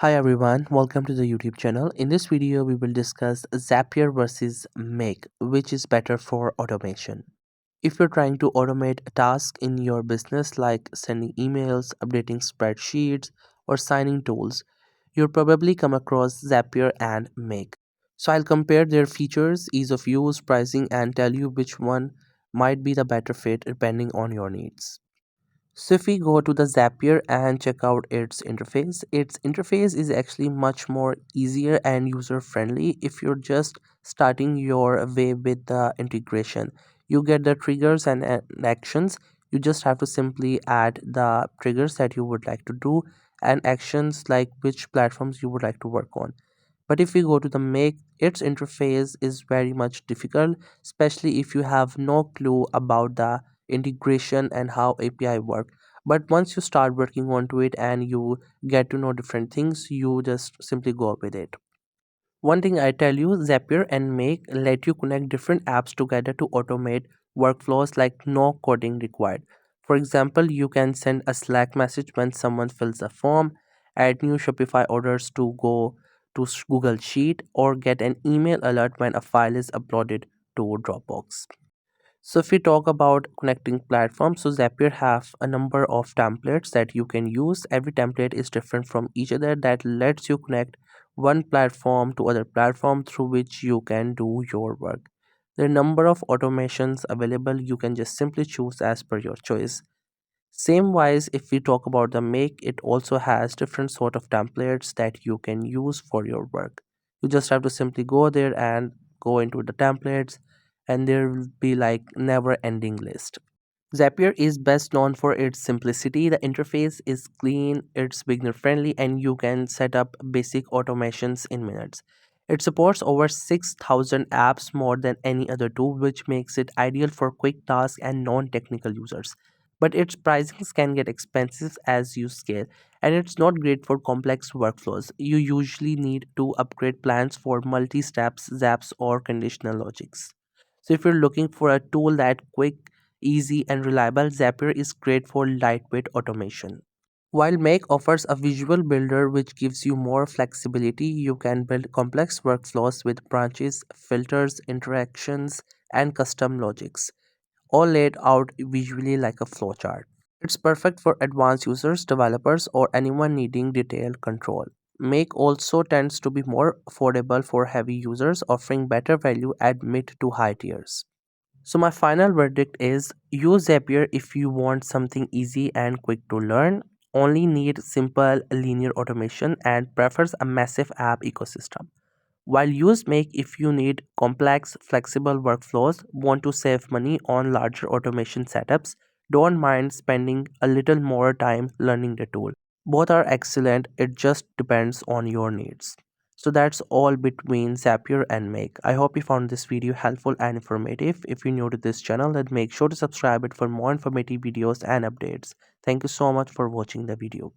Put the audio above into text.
Hi everyone, welcome to the YouTube channel. In this video, we will discuss Zapier versus Make, which is better for automation. If you're trying to automate a task in your business like sending emails, updating spreadsheets, or signing tools, you'll probably come across Zapier and Make. So I'll compare their features, ease of use, pricing, and tell you which one might be the better fit depending on your needs. So if we go to the Zapier and check out its interface is actually much more easier and user friendly if you're just starting your way with the integration. You get the triggers and actions. You just have to simply add the triggers that you would like to do and actions like which platforms you would like to work on. But if we go to the Make, its interface is very much difficult, especially if you have no clue about the integration and how API work. But once you start working onto it and you get to know different things, you just simply go with it. One thing I tell you, Zapier and Make let you connect different apps together to automate workflows like no coding required. For example, you can send a Slack message when someone fills a form, add new Shopify orders to go to Google Sheet, or get an email alert when a file is uploaded to Dropbox. So if we talk about connecting platforms, so Zapier have a number of templates that you can use. Every template is different from each other that lets you connect one platform to other platform through which you can do your work. There are a number of automations available. You can just simply choose as per your choice. Same wise, if we talk about the Make, it also has different sort of templates that you can use for your work. You just have to simply go there and go into the templates, and there will be like never ending list. Zapier is best known for its simplicity. The interface is clean, it's beginner friendly, and you can set up basic automations in minutes. It supports over 6,000 apps, more than any other tool, which makes it ideal for quick tasks and non technical users. But its pricings can get expensive as you scale, and it's not great for complex workflows. You usually need to upgrade plans for multi steps, zaps, or conditional logics. So, if you're looking for a tool that quick, easy, and reliable, Zapier is great for lightweight automation. While Make offers a visual builder which gives you more flexibility, you can build complex workflows with branches, filters, interactions, and custom logics, all laid out visually like a flowchart. It's perfect for advanced users, developers, or anyone needing detailed control. Make also tends to be more affordable for heavy users, offering better value at mid to high tiers. So my final verdict is use Zapier if you want something easy and quick to learn, only need simple linear automation and prefers a massive app ecosystem. While use Make if you need complex, flexible workflows, want to save money on larger automation setups, don't mind spending a little more time learning the tool. Both are excellent, it just depends on your needs. So that's all between Zapier and Make. I hope you found this video helpful and informative. If you're new to this channel, then make sure to subscribe it for more informative videos and updates. Thank you so much for watching the video.